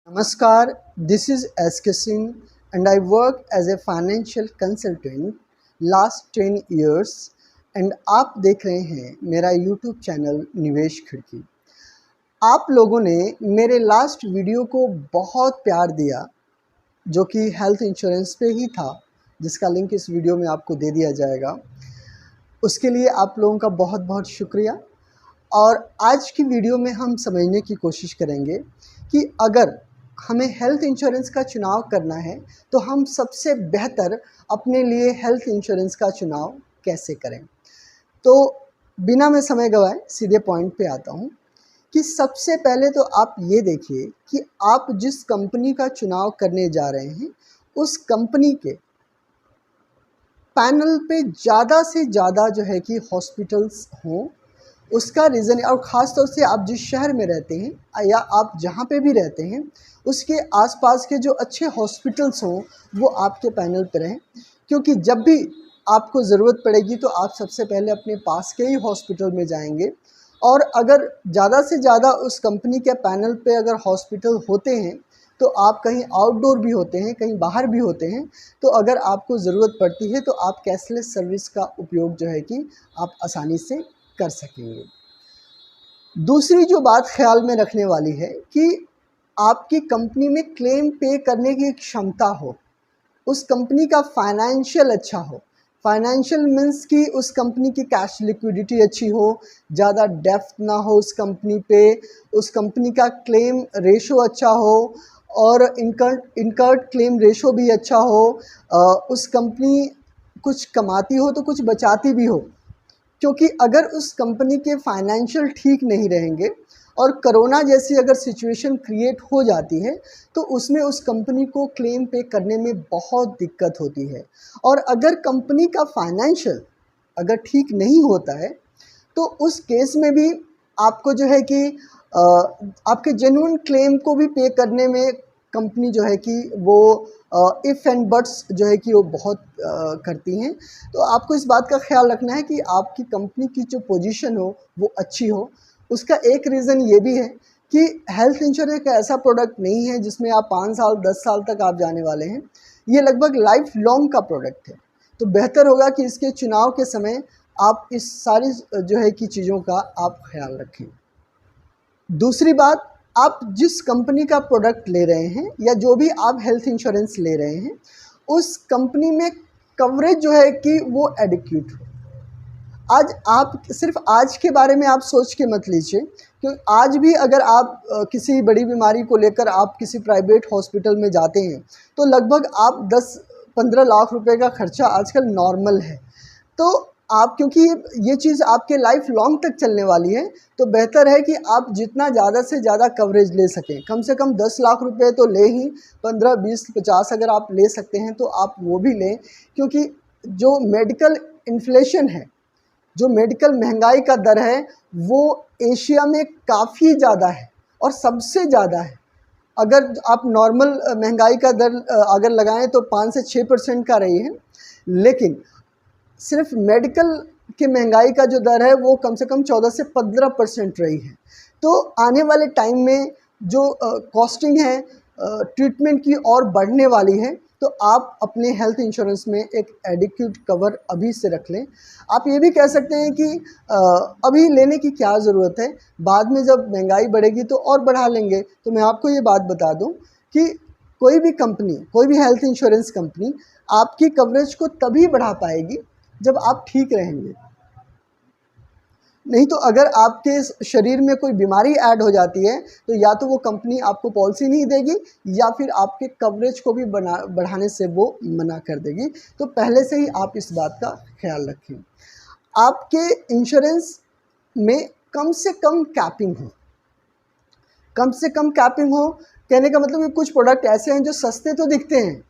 Namaskar, this is S.K. Singh and I work as a financial consultant last 10 years and आप देख रहे हैं मेरा YouTube चैनल निवेश खिड़की। आप लोगों ने मेरे लास्ट वीडियो को बहुत प्यार दिया जो कि हेल्थ इंश्योरेंस पे ही था, जिसका लिंक इस वीडियो में आपको दे दिया जाएगा। उसके लिए आप लोगों का बहुत बहुत शुक्रिया। और आज की वीडियो में हम समझने की कोशिश करेंगे कि अगर हमें हेल्थ इंश्योरेंस का चुनाव करना है तो हम सबसे बेहतर अपने लिए हेल्थ इंश्योरेंस का चुनाव कैसे करें। तो बिना मैं समय गवाए सीधे पॉइंट पे आता हूँ कि सबसे पहले तो आप ये देखिए कि आप जिस कंपनी का चुनाव करने जा रहे हैं उस कंपनी के पैनल पे ज़्यादा से ज़्यादा जो है कि हॉस्पिटल्स हों। उसका रीज़न, और ख़ास तौर से आप जिस शहर में रहते हैं या आप जहाँ पे भी रहते हैं उसके आसपास के जो अच्छे हॉस्पिटल्स हों वो आपके पैनल पर रहें, क्योंकि जब भी आपको ज़रूरत पड़ेगी तो आप सबसे पहले अपने पास के ही हॉस्पिटल में जाएंगे। और अगर ज़्यादा से ज़्यादा उस कंपनी के पैनल पे अगर हॉस्पिटल होते हैं तो आप कहीं आउटडोर भी होते हैं, कहीं बाहर भी होते हैं, तो अगर आपको ज़रूरत पड़ती है तो आप कैशलेस सर्विस का उपयोग जो है कि आप आसानी से कर सकेंगे। दूसरी जो बात ख्याल में रखने वाली है कि आपकी कंपनी में क्लेम पे करने की क्षमता हो, उस कंपनी का फाइनेंशियल अच्छा हो। फाइनेंशियल मीन्स कि उस कंपनी की कैश लिक्विडिटी अच्छी हो, ज़्यादा डेप्थ ना हो उस कंपनी पे, उस कंपनी का क्लेम रेशो अच्छा हो और इनकर्ड क्लेम रेशो भी अच्छा हो। उस कंपनी कुछ कमाती हो तो कुछ बचाती भी हो, क्योंकि अगर उस कंपनी के फाइनेंशियल ठीक नहीं रहेंगे और कोरोना जैसी अगर सिचुएशन क्रिएट हो जाती है तो उसमें उस कंपनी को क्लेम पे करने में बहुत दिक्कत होती है। और अगर कंपनी का फाइनेंशियल अगर ठीक नहीं होता है तो उस केस में भी आपको जो है कि आपके जेन्युइन क्लेम को भी पे करने में कंपनी जो है कि वो इफ़ एंड बट्स जो है कि वो बहुत करती हैं। तो आपको इस बात का ख्याल रखना है कि आपकी कंपनी की जो पोजीशन हो वो अच्छी हो। उसका एक रीज़न ये भी है कि हेल्थ इंश्योरेंस एक ऐसा प्रोडक्ट नहीं है जिसमें आप 5 साल 10 साल तक आप जाने वाले हैं। ये लगभग लाइफ लॉन्ग का प्रोडक्ट है। तो बेहतर होगा कि इसके चुनाव के समय आप इस सारी जो है कि चीज़ों का आप ख्याल रखें। दूसरी बात, आप जिस कंपनी का प्रोडक्ट ले रहे हैं या जो भी आप हेल्थ इंश्योरेंस ले रहे हैं उस कंपनी में कवरेज जो है कि वो एडिक्यूट हो। आज आप सिर्फ आज के बारे में आप सोच के मत लीजिए, क्योंकि आज भी अगर आप किसी बड़ी बीमारी को लेकर आप किसी प्राइवेट हॉस्पिटल में जाते हैं तो लगभग आप 10-15 लाख रुपए का खर्चा आजकल नॉर्मल है। तो आप, क्योंकि ये चीज़ आपके लाइफ लॉन्ग तक चलने वाली है, तो बेहतर है कि आप जितना ज़्यादा से ज़्यादा कवरेज ले सकें। कम से कम 10 लाख रुपए तो ले ही, 15, 20, 50 अगर आप ले सकते हैं तो आप वो भी लें, क्योंकि जो मेडिकल इन्फ्लेशन है, जो मेडिकल महंगाई का दर है वो एशिया में काफ़ी ज़्यादा है और सबसे ज़्यादा है। अगर आप नॉर्मल महंगाई का दर अगर लगाएं तो 5 से 6% का रही है, लेकिन सिर्फ मेडिकल की महंगाई का जो दर है वो कम से कम 14 से 15% रही है। तो आने वाले टाइम में जो कॉस्टिंग है ट्रीटमेंट की और बढ़ने वाली है, तो आप अपने हेल्थ इंश्योरेंस में एक एडिक्यूट कवर अभी से रख लें। आप ये भी कह सकते हैं कि अभी लेने की क्या ज़रूरत है, बाद में जब महंगाई बढ़ेगी तो और बढ़ा लेंगे। तो मैं आपको ये बात बता दूं कि कोई भी कंपनी, कोई भी हेल्थ इंश्योरेंस कंपनी आपकी कवरेज को तभी बढ़ा पाएगी जब आप ठीक रहेंगे। नहीं तो अगर आपके शरीर में कोई बीमारी ऐड हो जाती है तो या तो वो कंपनी आपको पॉलिसी नहीं देगी या फिर आपके कवरेज को भी बढ़ाने से वो मना कर देगी। तो पहले से ही आप इस बात का ख्याल रखें। आपके इंश्योरेंस में कम से कम कैपिंग हो। कम से कम कैपिंग हो कहने का मतलब कि कुछ प्रोडक्ट ऐसे हैं जो सस्ते तो दिखते हैं,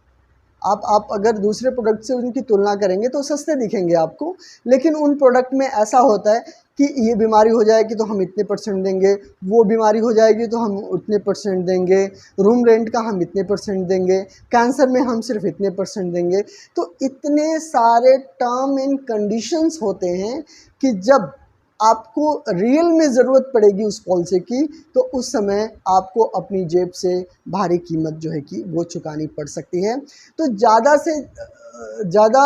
आप अगर दूसरे प्रोडक्ट से उनकी तुलना करेंगे तो सस्ते दिखेंगे आपको, लेकिन उन प्रोडक्ट में ऐसा होता है कि ये बीमारी हो जाएगी तो हम इतने % देंगे, वो बीमारी हो जाएगी तो हम उतने % देंगे, रूम रेंट का हम इतने % देंगे, कैंसर में हम सिर्फ इतने % देंगे। तो इतने सारे टर्म एंड कंडीशंस होते हैं कि जब आपको रियल में ज़रूरत पड़ेगी उस पॉलिसी की, तो उस समय आपको अपनी जेब से भारी कीमत जो है कि वो चुकानी पड़ सकती है। तो ज़्यादा से ज़्यादा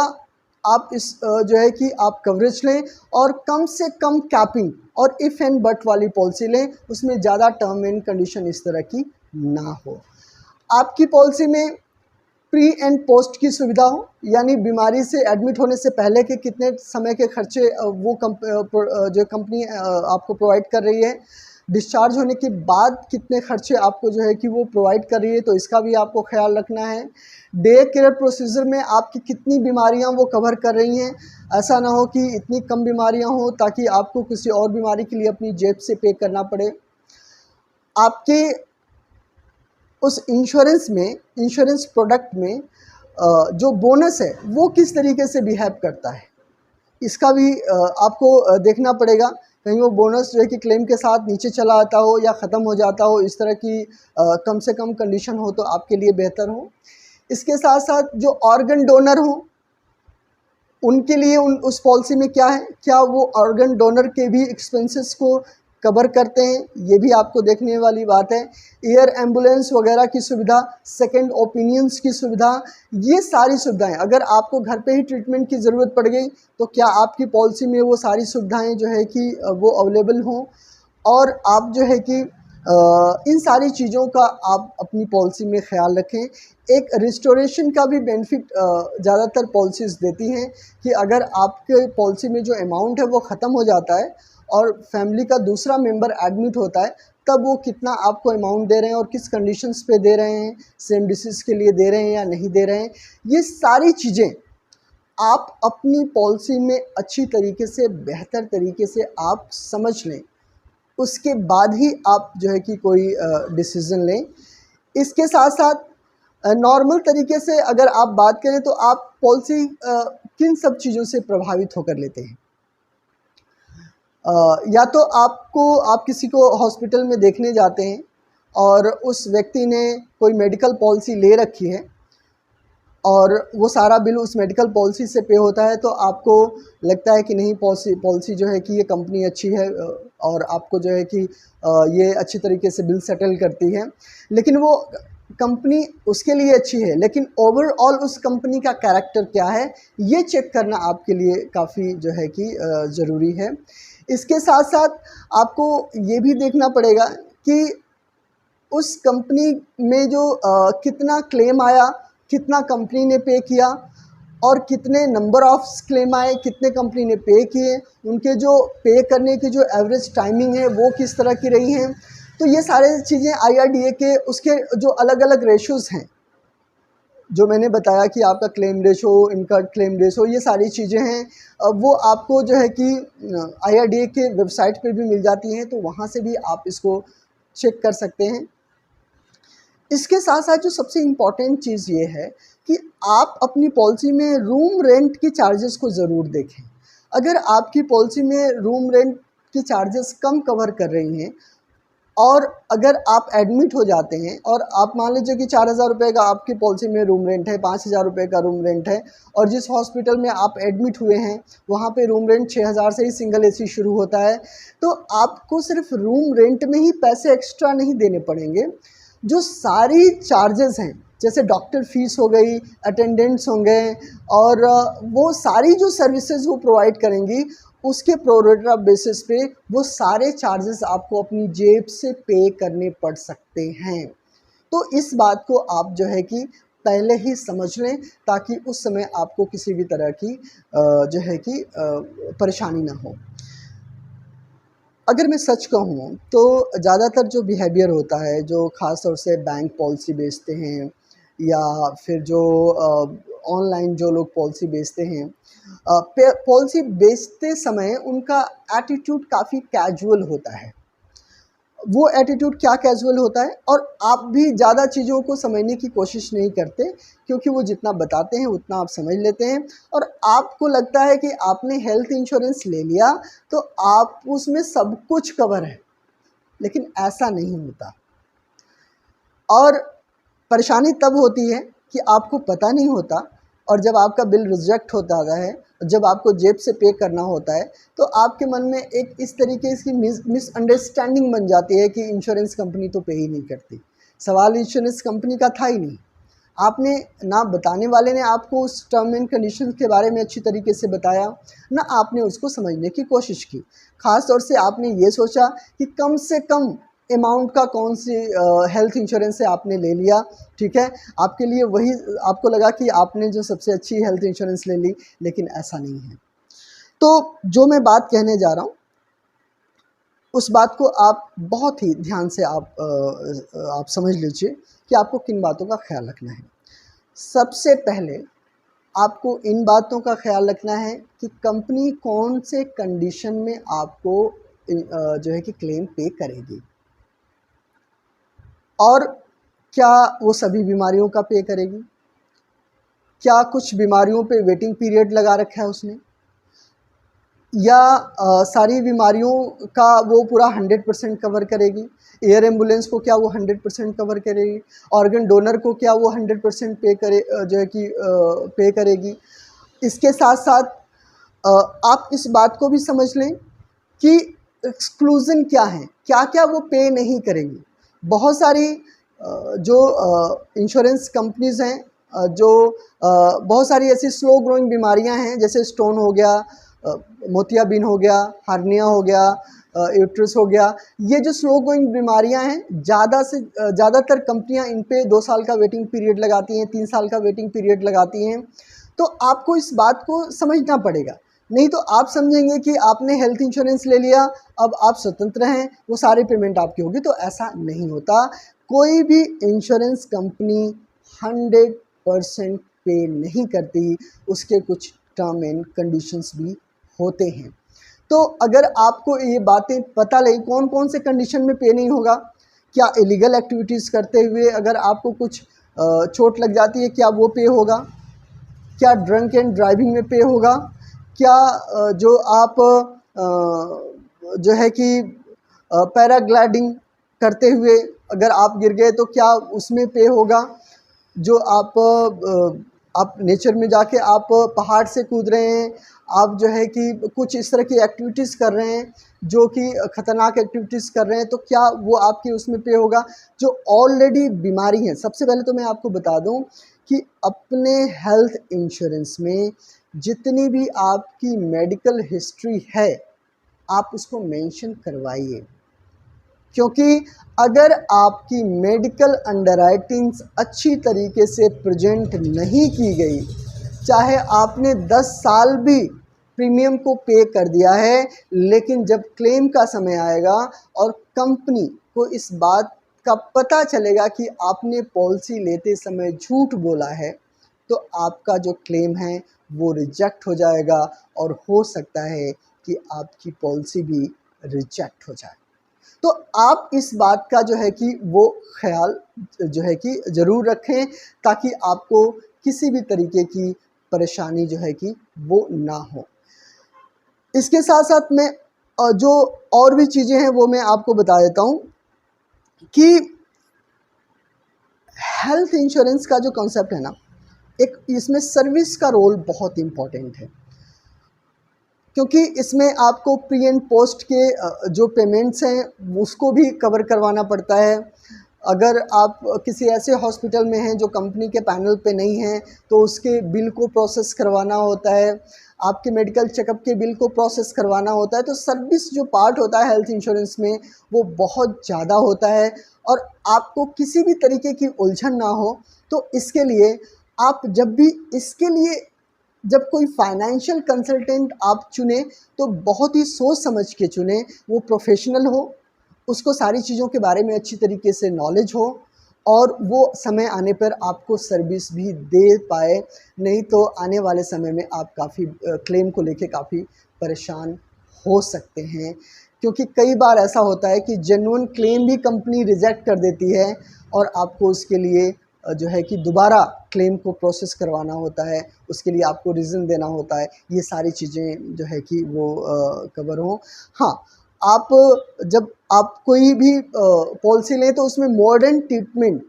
आप इस जो है कि आप कवरेज लें और कम से कम कैपिंग और इफ़ एंड बट वाली पॉलिसी लें, उसमें ज़्यादा टर्म एंड कंडीशन इस तरह की ना हो। आपकी पॉलिसी में प्री एंड पोस्ट की सुविधा हो, यानी बीमारी से एडमिट होने से पहले के कितने समय के खर्चे वो जो कंपनी आपको प्रोवाइड कर रही है, डिस्चार्ज होने के बाद कितने खर्चे आपको जो है कि वो प्रोवाइड कर रही है, तो इसका भी आपको ख्याल रखना है। डे केयर प्रोसीजर में आपकी कितनी बीमारियां वो कवर कर रही हैं, ऐसा ना हो कि इतनी कम बीमारियां हो ताकि आपको किसी और बीमारी के लिए अपनी जेब से पे करना पड़े। आपके उस इंश्योरेंस प्रोडक्ट में जो बोनस है वो किस तरीके से बिहेव करता है, इसका भी आपको देखना पड़ेगा। कहीं वो बोनस जो है कि क्लेम के साथ नीचे चला आता हो या ख़त्म हो जाता हो, इस तरह की कम से कम कंडीशन हो तो आपके लिए बेहतर हो। इसके साथ साथ जो ऑर्गन डोनर हो उनके लिए उस पॉलिसी में क्या है, क्या वो ऑर्गन डोनर के भी एक्सपेंसेस को कवर करते हैं, ये भी आपको देखने वाली बात है। एयर एम्बुलेंस वगैरह की सुविधा, सेकंड ओपिनियंस की सुविधा, ये सारी सुविधाएं, अगर आपको घर पे ही ट्रीटमेंट की ज़रूरत पड़ गई तो क्या आपकी पॉलिसी में वो सारी सुविधाएं जो है कि वो अवेलेबल हों, और आप जो है कि इन सारी चीज़ों का आप अपनी पॉलिसी में ख्याल रखें। एक रिस्टोरेशन का भी बेनिफिट ज़्यादातर पॉलिसीज़ देती हैं कि अगर आपके पॉलिसी में जो अमाउंट है वो ख़त्म हो जाता है और फैमिली का दूसरा मेंबर एडमिट होता है, तब वो कितना आपको अमाउंट दे रहे हैं और किस कंडीशंस पे दे रहे हैं, सेम डिसीज़ के लिए दे रहे हैं या नहीं दे रहे हैं, ये सारी चीज़ें आप अपनी पॉलिसी में अच्छी तरीके से, बेहतर तरीके से आप समझ लें, उसके बाद ही आप जो है कि कोई डिसीज़न लें। इसके साथ साथ नॉर्मल तरीके से अगर आप बात करें तो आप पॉलिसी किन सब चीज़ों से प्रभावित होकर लेते हैं। या तो आप किसी को हॉस्पिटल में देखने जाते हैं और उस व्यक्ति ने कोई मेडिकल पॉलिसी ले रखी है और वो सारा बिल उस मेडिकल पॉलिसी से पे होता है, तो आपको लगता है कि नहीं, पॉलिसी जो है कि ये कंपनी अच्छी है और आपको जो है कि ये अच्छी तरीके से बिल सेटल करती है। लेकिन वो कंपनी उसके लिए अच्छी है, लेकिन ओवरऑल उस कंपनी का कैरेक्टर क्या है, ये चेक करना आपके लिए काफ़ी जो है कि ज़रूरी है। इसके साथ साथ आपको ये भी देखना पड़ेगा कि उस कंपनी में जो कितना क्लेम आया, कितना कंपनी ने पे किया और कितने नंबर ऑफ क्लेम आए, कितने कंपनी ने पे किए, उनके जो पे करने की जो एवरेज टाइमिंग है वो किस तरह की रही हैं। तो ये सारे चीज़ें IRDA के उसके जो अलग अलग रेशोज़ हैं, जो मैंने बताया कि आपका क्लेम रेशो, इनका क्लेम रेशो, ये सारी चीज़ें हैं, वो आपको जो है कि IRDA के वेबसाइट पे भी मिल जाती हैं, तो वहाँ से भी आप इसको चेक कर सकते हैं। इसके साथ साथ जो सबसे इम्पॉर्टेंट चीज़ ये है कि आप अपनी पॉलिसी में रूम रेंट की चार्जेस को ज़रूर देखें। अगर आपकी पॉलिसी में रूम रेंट की चार्जेस कम कवर कर रही हैं और अगर आप एडमिट हो जाते हैं और आप मान लीजिए कि 4,000 रुपये का आपकी पॉलिसी में रूम रेंट है, 5,000 रुपये का रूम रेंट है, और जिस हॉस्पिटल में आप एडमिट हुए हैं वहाँ पे रूम रेंट 6,000 से ही सिंगल AC शुरू होता है, तो आपको सिर्फ रूम रेंट में ही पैसे एक्स्ट्रा नहीं देने पड़ेंगे। जो सारी चार्जेस हैं, जैसे डॉक्टर फीस हो गई, अटेंडेंट्स होंगे, और वो सारी जो सर्विसेज वो प्रोवाइड करेंगी, उसके प्रोरेटा बेसिस पे वो सारे चार्जेस आपको अपनी जेब से पे करने पड़ सकते हैं। तो इस बात को आप जो है कि पहले ही समझ लें, ताकि उस समय आपको किसी भी तरह की जो है कि परेशानी ना हो। अगर मैं सच कहूँ तो ज़्यादातर जो बिहेवियर होता है, जो ख़ास तौर से बैंक पॉलिसी बेचते हैं या फिर जो ऑनलाइन जो लोग पॉलिसी बेचते हैं, पॉलिसी बेचते समय उनका एटीट्यूड काफ़ी कैजुअल होता है। वो एटीट्यूड क्या कैजुअल होता है, और आप भी ज़्यादा चीज़ों को समझने की कोशिश नहीं करते, क्योंकि वो जितना बताते हैं उतना आप समझ लेते हैं, और आपको लगता है कि आपने हेल्थ इंश्योरेंस ले लिया तो आप उसमें सब कुछ कवर है, लेकिन ऐसा नहीं होता। और परेशानी तब होती है कि आपको पता नहीं होता, और जब आपका बिल रिजेक्ट होता है जब आपको जेब से पे करना होता है तो आपके मन में एक इस तरीके की मिसअंडरस्टैंडिंग बन जाती है कि इंश्योरेंस कंपनी तो पे ही नहीं करती। सवाल इंश्योरेंस कंपनी का था ही नहीं। आपने ना बताने वाले ने आपको उस टर्म एंड कंडीशंस के बारे में अच्छी तरीके से बताया, ना आपने उसको समझने की कोशिश की। ख़ास तौर से आपने ये सोचा कि कम से कम अमाउंट का कौन सी हेल्थ इंश्योरेंस है आपने ले लिया, ठीक है। आपके लिए वही आपको लगा कि आपने जो सबसे अच्छी हेल्थ इंश्योरेंस ले ली, लेकिन ऐसा नहीं है। तो जो मैं बात कहने जा रहा हूँ उस बात को आप बहुत ही ध्यान से आप समझ लीजिए कि आपको किन बातों का ख्याल रखना है। सबसे पहले आपको इन बातों का ख्याल रखना है कि कंपनी कौन से कंडीशन में आपको जो है कि क्लेम पे करेगी, और क्या वो सभी बीमारियों का पे करेगी, क्या कुछ बीमारियों पे वेटिंग पीरियड लगा रखा है उसने, या सारी बीमारियों का वो पूरा 100% कवर करेगी। एयर एम्बुलेंस को क्या वो 100% कवर करेगी, ऑर्गन डोनर को क्या वो 100% पे करे जो है कि पे करेगी। इसके साथ साथ आप इस बात को भी समझ लें कि एक्सक्लूज़न क्या है, क्या क्या वो पे नहीं करेंगी। बहुत सारी जो इंश्योरेंस कंपनीज़ हैं, जो बहुत सारी ऐसी स्लो ग्रोइंग बीमारियां हैं, जैसे स्टोन हो गया, मोतियाबिंद हो गया, हार्निया हो गया, यूट्रस हो गया। ये जो स्लो ग्रोइंग बीमारियां हैं, ज़्यादातर कंपनियां इन पे 2 साल का वेटिंग पीरियड लगाती हैं, 3 साल का वेटिंग पीरियड लगाती हैं। तो आपको इस बात को समझना पड़ेगा, नहीं तो आप समझेंगे कि आपने हेल्थ इंश्योरेंस ले लिया, अब आप स्वतंत्र हैं, वो सारी पेमेंट आपकी होगी। तो ऐसा नहीं होता। कोई भी इंश्योरेंस कंपनी 100% पे नहीं करती, उसके कुछ टर्म एंड कंडीशंस भी होते हैं। तो अगर आपको ये बातें पता लगी कौन कौन से कंडीशन में पे नहीं होगा, क्या इलीगल एक्टिविटीज़ करते हुए अगर आपको कुछ चोट लग जाती है, क्या वो पे होगा, क्या ड्रंक एंड ड्राइविंग में पे होगा, क्या जो आप जो है कि पैराग्लाइडिंग करते हुए अगर आप गिर गए तो क्या उसमें पे होगा, जो आप नेचर में जाके आप पहाड़ से कूद रहे हैं, आप जो है कि कुछ इस तरह की एक्टिविटीज़ कर रहे हैं जो कि ख़तरनाक एक्टिविटीज़ कर रहे हैं, तो क्या वो आपके उसमें पे होगा। जो ऑलरेडी बीमारी है, सबसे पहले तो मैं आपको बता दूं कि अपने हेल्थ इंश्योरेंस में जितनी भी आपकी मेडिकल हिस्ट्री है, आप उसको मेंशन करवाइए। क्योंकि अगर आपकी मेडिकल अंडरराइटिंग्स अच्छी तरीके से प्रेजेंट नहीं की गई, चाहे आपने 10 साल भी प्रीमियम को पे कर दिया है, लेकिन जब क्लेम का समय आएगा और कंपनी को इस बात का पता चलेगा कि आपने पॉलिसी लेते समय झूठ बोला है, तो आपका जो क्लेम है वो रिजेक्ट हो जाएगा, और हो सकता है कि आपकी पॉलिसी भी रिजेक्ट हो जाए। तो आप इस बात का जो है कि वो ख्याल जो है कि ज़रूर रखें, ताकि आपको किसी भी तरीके की परेशानी जो है कि वो ना हो। इसके साथ साथ मैं जो और भी चीज़ें हैं वो मैं आपको बता देता हूँ कि हेल्थ इंश्योरेंस का जो कॉन्सेप्ट है ना, एक इसमें सर्विस का रोल बहुत इम्पॉर्टेंट है, क्योंकि इसमें आपको प्री एंड पोस्ट के जो पेमेंट्स हैं उसको भी कवर करवाना पड़ता है। अगर आप किसी ऐसे हॉस्पिटल में हैं जो कंपनी के पैनल पे नहीं हैं, तो उसके बिल को प्रोसेस करवाना होता है, आपके मेडिकल चेकअप के बिल को प्रोसेस करवाना होता है। तो सर्विस जो पार्ट होता है हेल्थ इंश्योरेंस में, वो बहुत ज़्यादा होता है। और आपको किसी भी तरीके की उलझन ना हो, तो इसके लिए आप जब कोई फाइनेंशियल कंसल्टेंट आप चुने, तो बहुत ही सोच समझ के चुने, वो प्रोफेशनल हो, उसको सारी चीज़ों के बारे में अच्छी तरीके से नॉलेज हो, और वो समय आने पर आपको सर्विस भी दे पाए। नहीं तो आने वाले समय में आप काफ़ी क्लेम को लेके काफ़ी परेशान हो सकते हैं, क्योंकि कई बार ऐसा होता है कि जेन्युइन क्लेम भी कंपनी रिजेक्ट कर देती है, और आपको उसके लिए जो है कि दोबारा क्लेम को प्रोसेस करवाना होता है, उसके लिए आपको रीज़न देना होता है। ये सारी चीज़ें जो है कि वो कवर हों। हाँ, आप जब आप कोई भी पॉलिसी लें तो उसमें मॉडर्न ट्रीटमेंट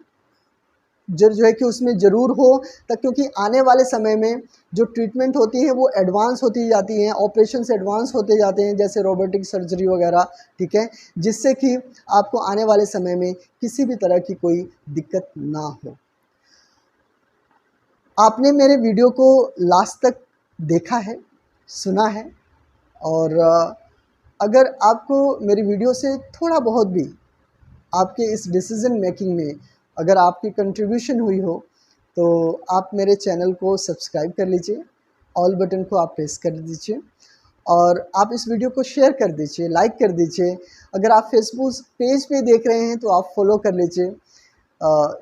जो है कि उसमें ज़रूर हो, तक क्योंकि आने वाले समय में जो ट्रीटमेंट होती है वो एडवांस होती जाती हैं, ऑपरेशंस एडवांस होते जाते हैं, जैसे रोबोटिक सर्जरी वगैरह, ठीक है, जिससे कि आपको आने वाले समय में किसी भी तरह की कोई दिक्कत ना हो। आपने मेरे वीडियो को लास्ट तक देखा है, सुना है, और अगर आपको मेरी वीडियो से थोड़ा बहुत भी आपके इस डिसीज़न मेकिंग में अगर आपकी कंट्रीब्यूशन हुई हो, तो आप मेरे चैनल को सब्सक्राइब कर लीजिए, ऑल बटन को आप प्रेस कर दीजिए, और आप इस वीडियो को शेयर कर दीजिए, लाइक कर दीजिए। अगर आप फेसबुक पेज पे देख रहे हैं तो आप फॉलो कर लीजिए,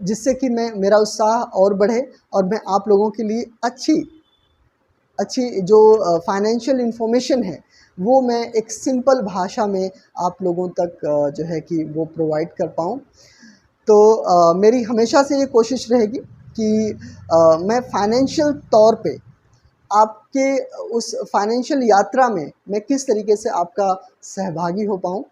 जिससे कि मेरा उत्साह और बढ़े और मैं आप लोगों के लिए अच्छी जो फाइनेंशियल इन्फॉर्मेशन है वो मैं एक सिंपल भाषा में आप लोगों तक जो है कि वो प्रोवाइड कर पाऊँ। तो मेरी हमेशा से ये कोशिश रहेगी कि मैं फाइनेंशियल तौर पे आपके उस फाइनेंशियल यात्रा में मैं किस तरीके से आपका सहभागी हो पाऊँ,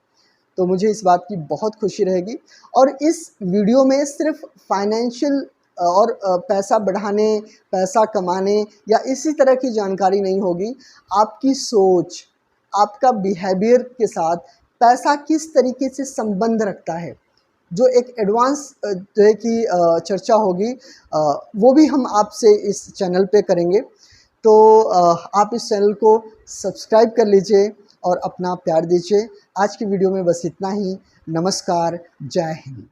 तो मुझे इस बात की बहुत खुशी रहेगी। और इस वीडियो में सिर्फ फाइनेंशियल और पैसा बढ़ाने, पैसा कमाने या इसी तरह की जानकारी नहीं होगी। आपकी सोच, आपका बिहेवियर के साथ पैसा किस तरीके से संबंध रखता है, जो एक एडवांस जो है कि चर्चा होगी, वो भी हम आपसे इस चैनल पे करेंगे। तो आप इस चैनल को सब्सक्राइब कर लीजिए और अपना प्यार दीजिए। आज की वीडियो में बस इतना ही। नमस्कार, जय हिंद।